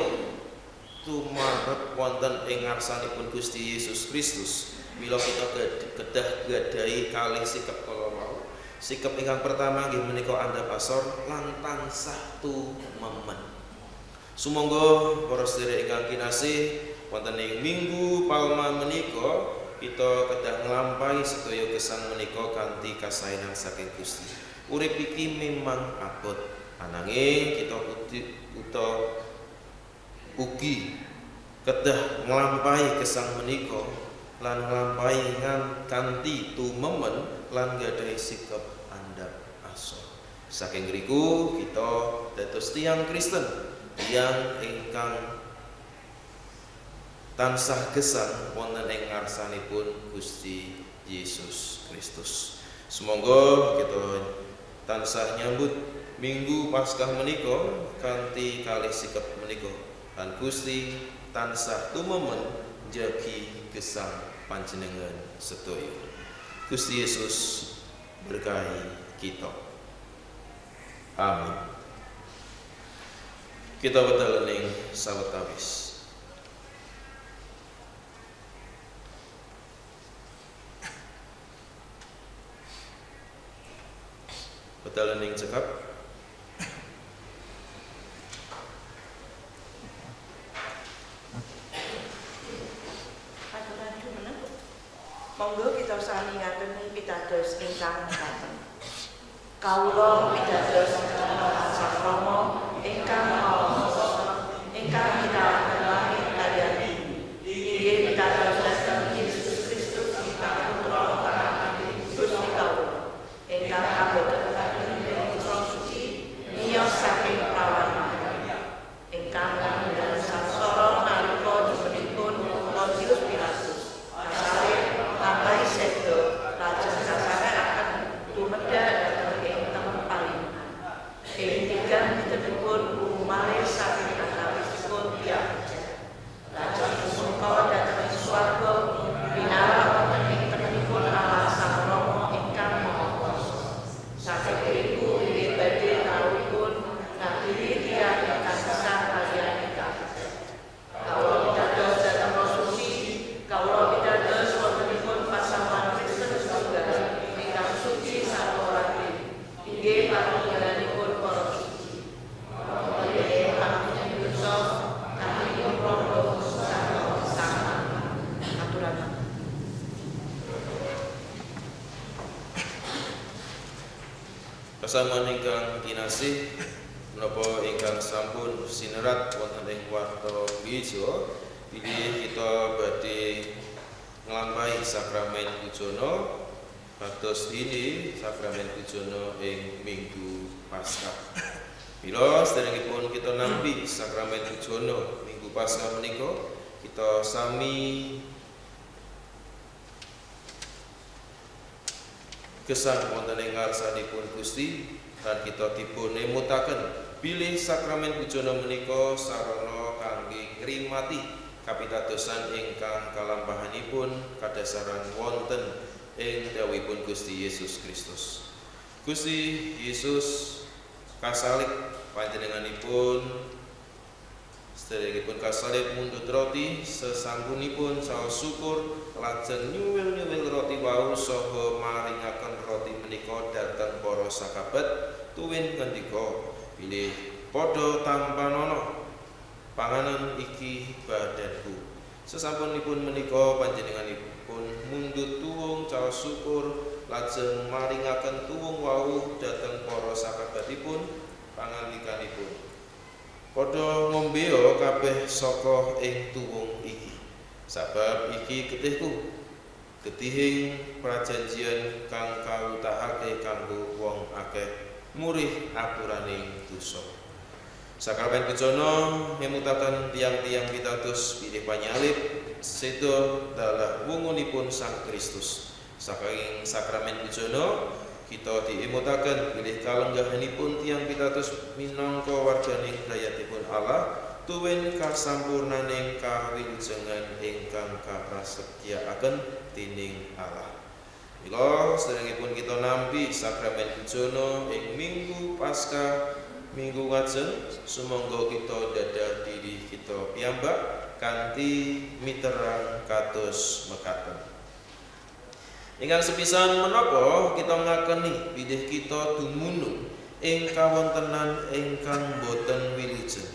tumarep wonten ing ngarsanipun Gusti Yesus Kristus, mila kita kedah gadhahi kalih sikap kala wau. Sikap ingkang pertama nggih menika andhap asor lan tansah tumemen. Sumangga para sedherek ingkang kinasih, wonten ing Minggu Palma menika kita kedah nglampahi sedaya gesang menika kanthi kasaenan saking Gusti. Urip iki memang abot, ananging kita ugi kedah nglampahi gesang menika lan nglampahi kanthi tumemen lan gadhahi sikap andhap asor. Saking ngriku kita dados tiyang Kristen yang ingkang tansah gesang wonten ing ngarsanipun Gusti Yesus Kristus. Semoga kita tansah nyambut Minggu Paskah menika kanthi kalih sikap menika lan Gusti tansah tumemen njagi gesang panjenengan sedaya. Gusti Yesus berkahi kita. Amin. Kita wedal ning sawetawis. Wedal ning cekap. Aturan jumeneng. Monggo kita sami ngateni pitados ingkang mekaten. Kawula pitados Sang Rama ingkang ingkang kita kenali kalian inggih pitados dhateng Yesus Kristus ingkang putra kang Gusti kawula ingkang aboten saking Roh Suci miyos saking prawan ingkang ngandhut sangsara nalika jumenipun Pontius Pilatus Pasamuan ingkang kinasih, menapa ingkang sampun sinerat wonten ing warta gereja, bilih kita badhe nglampahi sakramen pujana kados dene sakramen pujana ing Minggu Paskah. Mila sedherengipun kita nampi sakramen pujana Minggu Paskah menika, kita sami gesang wonten ing ngarsanipun Gusti lan kita dipun emutaken bilih sakramen pujana menika sarana kangge ngrimati kapitadosan ingkang kalampahanipun kadasaran wonten ing dawuhipun Gusti Yesus Kristus. Gusti Yesus kasalib panjenenganipun sedherengipun kasalib mundhut roti, sesampunipun saos syukur lajeng nyuwil-nyuwil roti wau saha maringaken roti menika dhateng para sakabat tuwin ngendika, bilih padha tampanana panganan iki badanku. Sesampunipun menika panjenenganipun mundhut tuwung caos syukur lajeng maringaken tuwung wau dhateng para sakabatipun pangandikanipun, padha ngombea kabeh saka ing tuwung iki, sabab iki getihku, getihing prajanjian kang kawutahake kanggo wong akeh murih apuraning dosa. Sakramen pujana ngemutaken tiang-tiang pitados bilih panyalib seda dalah wungunipun Sang Kristus. Saking sakramen pujana kita diemutaken bilih kalenggahanipun tiang pitados minangka warganing brayatipun Allah tuwin kasampurnaning kawilujengan ingkang kaprasetyakaken dening Allah. Mila sedherengipun kita nampi sakramen pujana ing Minggu Paskah Minggu ngajeng, sumangga kita dadah diri kita piyambak kanthi miterang kados mekaten. Ingkang sepisan menapa kita ngakeni bilih kita dumunung ing kawontenan ingkang boten wilujeng.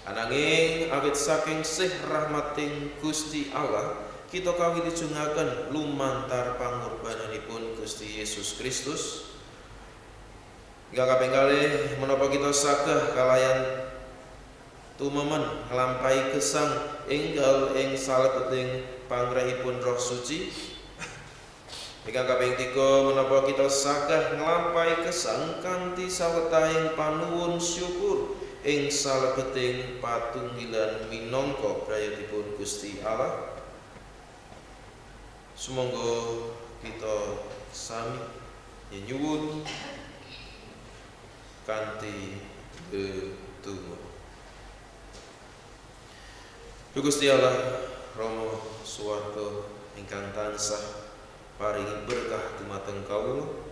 Ananging awit saking sih rahmating Gusti Allah, kita kawilujengaken lumantar pangorbananipun Gusti Yesus Kristus. Ingkang kaping kalih menapa kita sagah kalayan tumemen nglampahi gesang enggal ing salebeting pangrahipun Roh Suci. Ingkang kaping 3 menapa kita sagah nglampahi gesang kanthi sawetahing panuwun syukur ing salebeting patunggilan minangka brayatipun Gusti Allah. Sumangga kita sami nyuwun kanthi betungo. Gusti Allah Rama swarga ingkang tansah paringi berkah dumateng kawula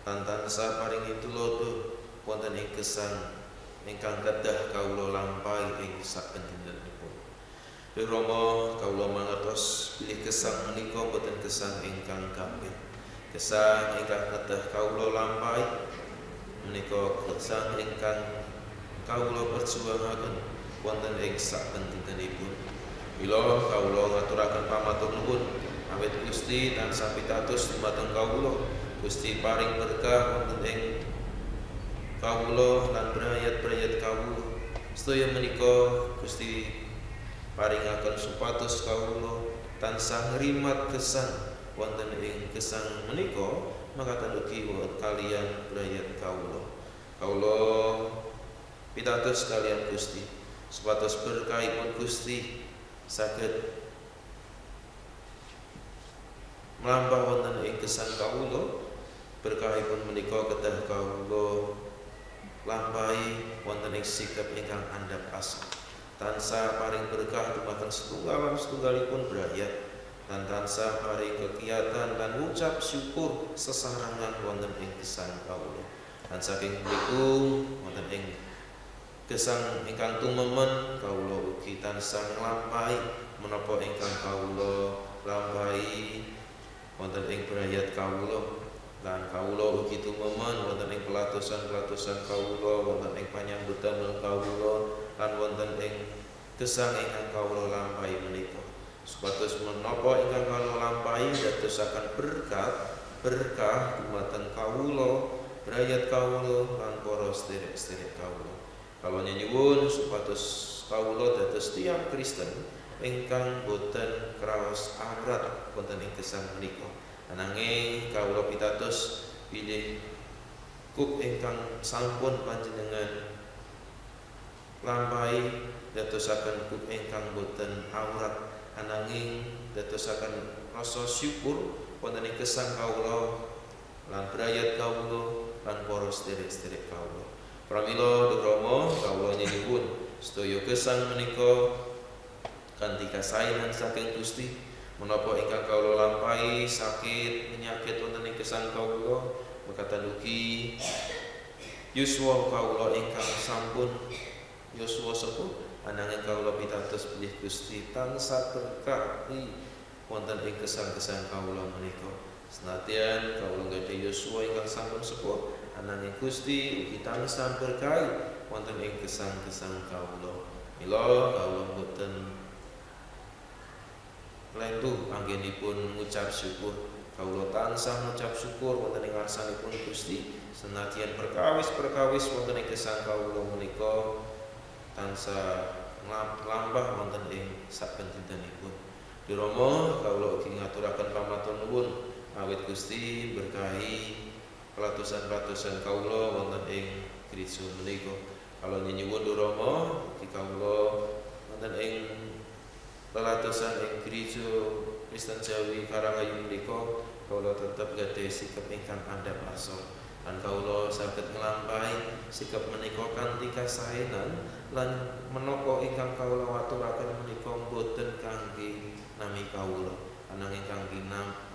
lan tansah paringi tulodo wonten ing gesang ingkang kedah kawula lampahi ing sakendhenipun. Rama kawula mangertos bilih gesang menika boten gesang ingkang gampil. Gesang ingkang kedah kawula lampahi menika gesang ingkang kawula perjuangaken wonten ing sakendhenipun. Mila kawula ngaturaken pamatur nuwun awit Gusti tansah pitados dumateng kawula. Gusti paring berkah wonten ing kawula lan brayat-brayat kawula. Sedaya menika Gusti paringaken supados kawula tansah ngrimat gesang wonten ing gesang menika makaten ugi kaliyan brayat kawula. Kawula pitados kaliyan Gusti supados berkahipun Gusti saged mlampah wonten ing gesang kawula. Berkahipun menika kedah kawula lampahi wonten ing sikap ingkang andhap asah. Tansah paring berkah dumateng setunggalipun brayat lan tansah paring kegiatan lan ngucap syukur sesarengan wonten ing gesang kawula. Lan saking punika wonten ing gesang ingkang tumemen kawula ugi tansah nglampahi menapa ingkang kawula lampahi wonten ing brayat kawula. Lan kawula ugi tumemen wonten ing pelatosan-pelatosan kawula, wonten ing panyambutan kawula lan wonten ing gesang ingkang kawula lampahi menika. Supados menapa ingkang kawula lampahi dadosaken berkah dumateng kawula brayat kawula lan para sederek-sederek kawula. Kawula nyuwun supados kawula dados tiyang Kristen ingkang boten kraos awrat wonten ing gesang menika. Ananging kawula pitados bilih kuk ingkang sampun panjenengan lampahi dadosaken kuk ingkang boten awrat, ananging dadosaken rasa syukur wonten ing gesang kawula lan brayat kawula lan para sederek-sederek kawula. Pramila Duh Rama kawula nyuwun sedaya gesang menika kanthi kasainan saking Gusti, menapa ingkang kawula lampahi sakit penyakit wonten ing gesang kawula, mekaten ugi yuswa kawula ingkang sampun yuswa sepuh, ananging kawula pitados bilih Gusti tansah berkahi wonten ing gesang-gesang kawula menika. Senadyan kawula gadhah yuswa ingkang sampun sepuh, ananging Gusti ugi tansah berkahi wonten ing gesang-gesang kawula. Mila kawula boten lentuh anggenipun ngucap syukur. Kawula tansah ngucap syukur wonten ing ngarsanipun Gusti, senadyan perkawis wonten ing gesang kawula menika tansah lampah wonten ing saben dintenipun. Duh Rama kawula ugi ngaturaken pamatur nuwun awit Gusti berkahi pelatusan-pelatusan kawula wonten ing gereja menika. Kawula nyuwun Duh Rama ugi kawula wonten ing pelatusan ing gereja Kristen Jawi Karangayu menika kawula tetep gadhah sikap ingkang andhap asor. Lan kawula saged nglampahi sikap menika kanthi kasainan lan menapa ingkang kawula waturaken menika boten kangge nami kawula, ananging kangge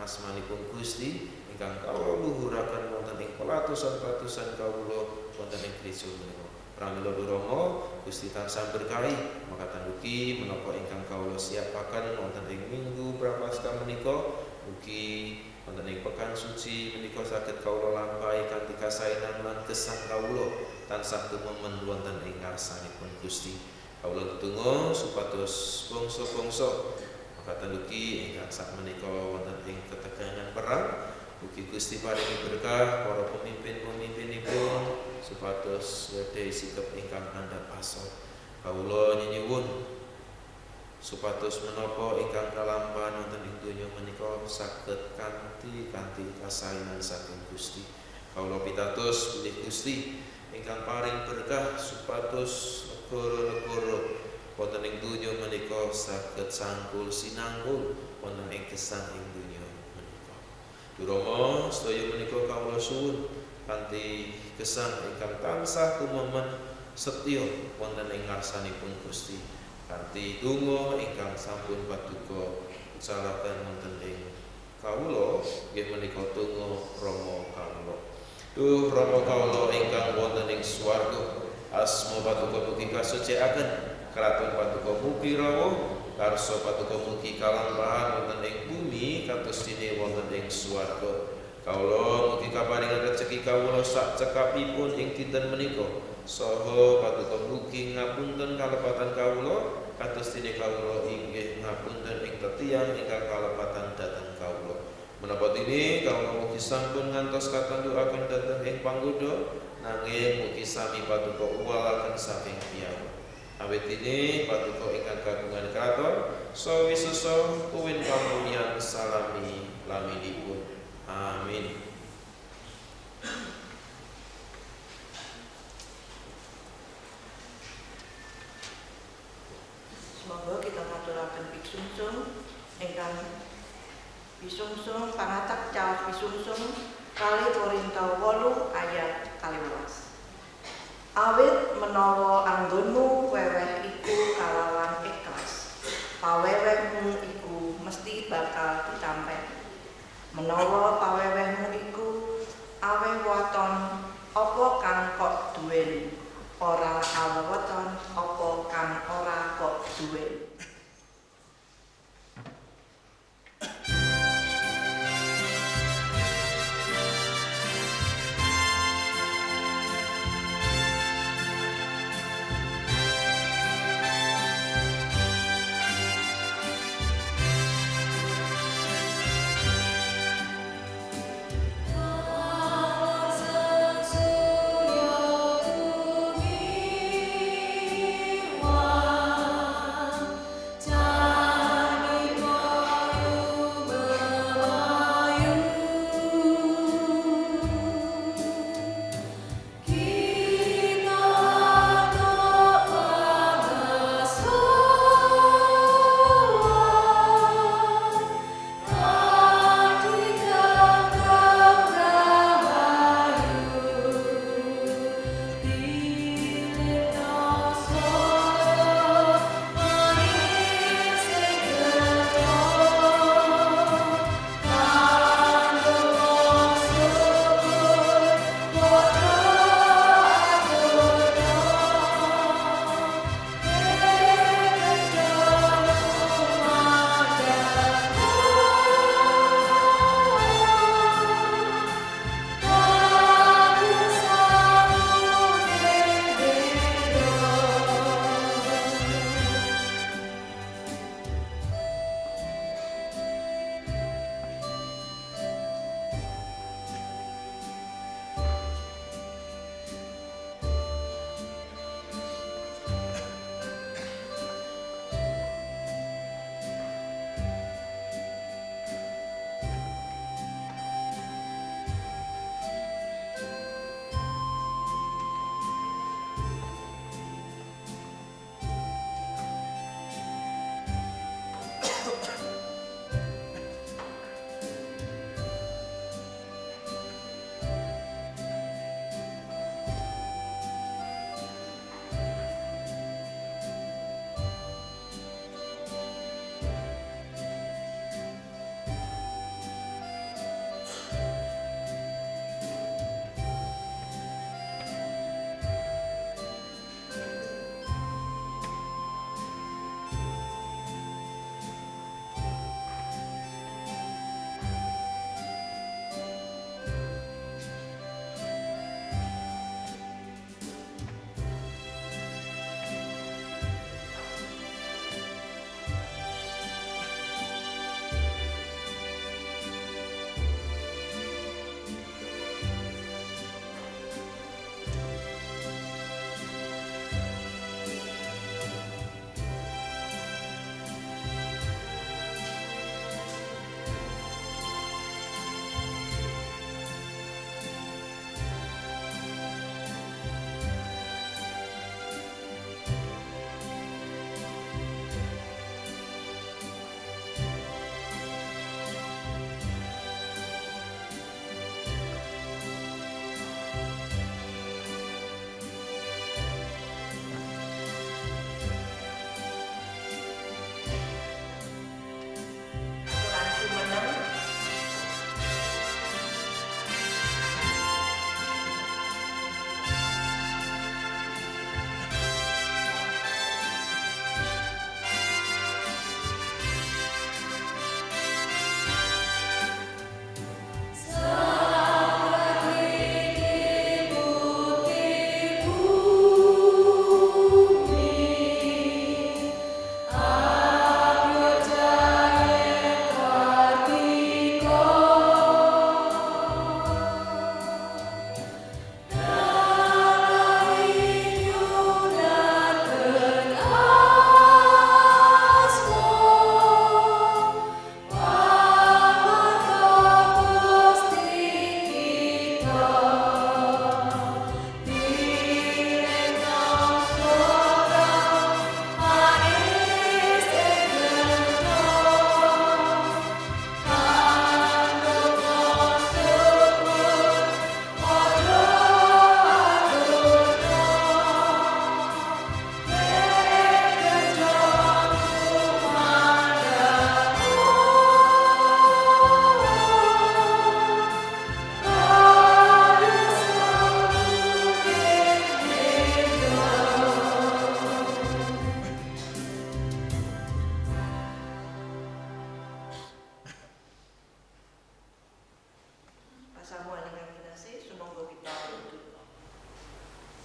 asmanipun Gusti ingkang kawula luhuraken wonten ing pelatusan-pelatusan kawula wonten ing gereja menika. Pramila Duh Rama Gusti tansah berkahi makaten ugi menapa ingkang kawula siapaken wonten ing Minggu Prapaskah menika, ugi wonten ing pekan suci menika saged kawula lampahi kanthi kasainan lan gesang kawula tansah tumemen wonten ing ngarsanipun Gusti. Kawula ndedonga supados bangsa-bangsa makaten ugi ingkang sakmenika wonten ing ketegangan perang, ugi Gusti paringi berkah para pemimpin-pemimpinipun supados gadhahi sikap ingkang andhap asor. Kawula nyuwun supados menapa ingkang kalampahan wonten ing donya menika saged kanthi kasainan saking Gusti. Kawula pitados bilih Gusti ingkang paring berkah supados negara-negara wonten ing donya menika saged sangkul sinangkul wonten ing gesang ing donya menika. Duh Rama sedaya menika kawula suwun kanthi gesang ingkang tansah tumemen setya wonten ing ngarsanipun Gusti, kanthi donga ingkang sampun paduka ucalaken wonten ing kawula nggih menika donga Rama kawula. Duh Rama kawula ingkang wonten ing swarga, asma paduka mugi kasucikaken, kraton paduka mugi rawuh, karsa paduka mugi kalampahan wonten ing bumi kados dene wonten ing swarga. Kawula mugi kaparingan rejeki kawula sak cekapipun ing dinten menika, saha paduka mugi ngapunten kalepatan kawula kados dene kawula inggih ngapunten ing tetiang ingkang kalepatan dhateng kawula. Menapa dene kawula mugi sampun ngantos katandukaken dhateng ing panggoda, nanging mugi sami paduka uwalaken saking piyambak. Awit dene paduka ingkang kagungan kraton sawisesa kuwin pamulyan salami laminipun. Amin. Semoga kita ngaturaken piksungsung ingkang pisungsung pangatak caos pisungsung kali Korinto 8 ayat 15. Awit menawa anggonmu weweh iku kalawan ikhlas, pawewehmu iku mesti bakal ditampek. Menawa pawewehmu iku aweh waton apa kang kok duweni, ora aweweton apa kang ora kok duweni.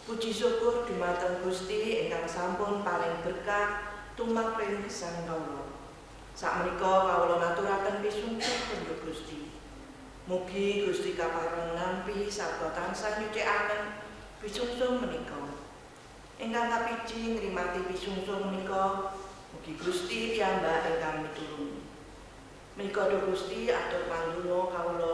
Puji syukur dumateng Gusti ingkang sampun paring berkah tumapring gesang kawula. Sakmenika kawula ngaturaken pisungsung penduk Gusti. Mugi Gusti kapareng nampi sarta tansah nyucikaken pisungsung menika. Ingkang kapiji ngrimati pisungsung menika, mugi Gusti piyambak ingkang mitulungi. Menika do Gusti atur pandonga kawula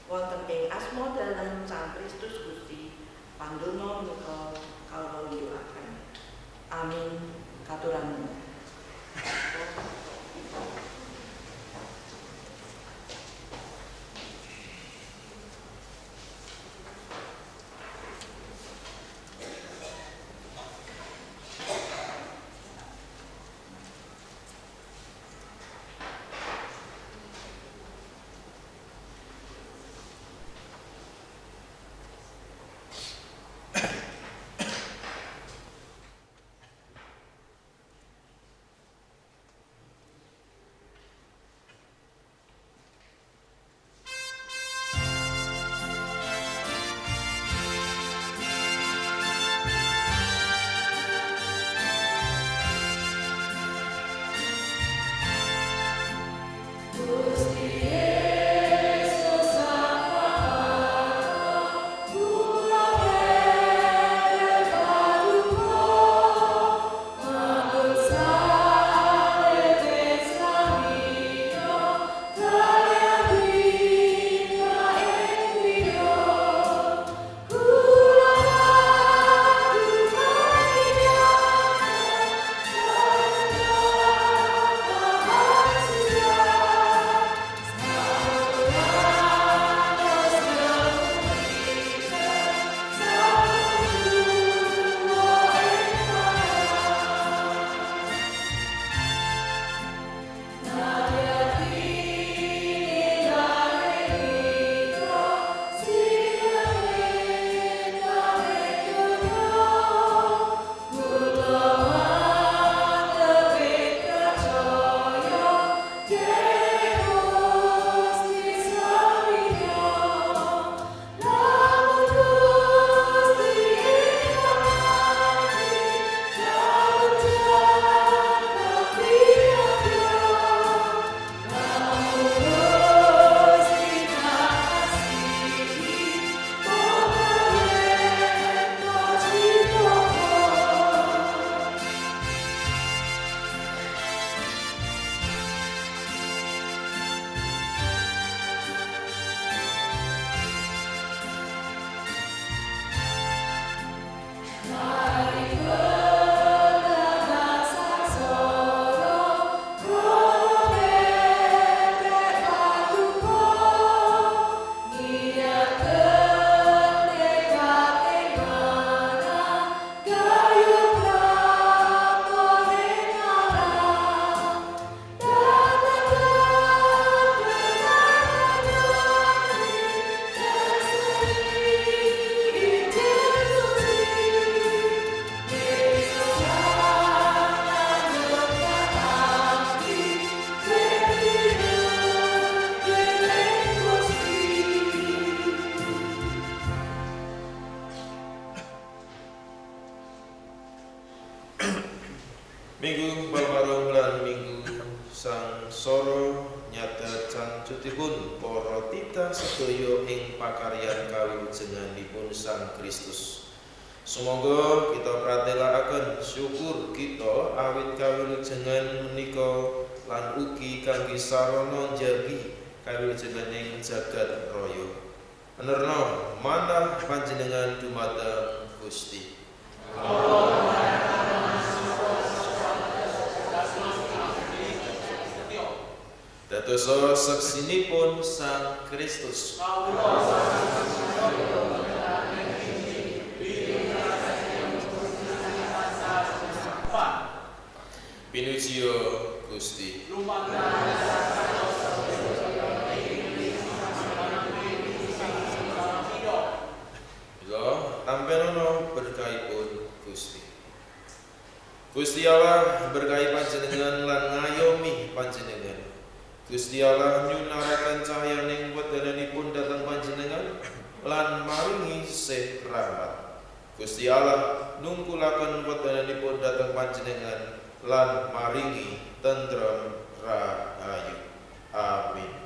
wonten ing asma dalem Sang Kristus Gusti. Pandonga menika kawula unjukaken. Amin. Katuran. Minggu Palmarung lan Minggu Sang Soro nyatet sanjutipun para titah sedaya ing pakaryan kawilujenganipun Sang Kristus. Sumangga kita pratelakaken syukur kita awit kawilujengan menika lan ugi kangge sarana njagi kawilujenganing jagat raya. Anerna manah panjenengan dumateng Gusti. Dadosa seksinipun Sang Kristus. Pinujiya Gusti. Mila tampenono berkahipun Gusti. Gusti Allah berkahi panjenengan lan ngayomi panjenengan. Gusti Allah nyunaraken cahyaning wedananipun dhateng panjenengan lan maringi sih rahmat. Gusti Allah nungkulaken wedananipun dhateng panjenengan lan maringi tentrem rahayu. Amin.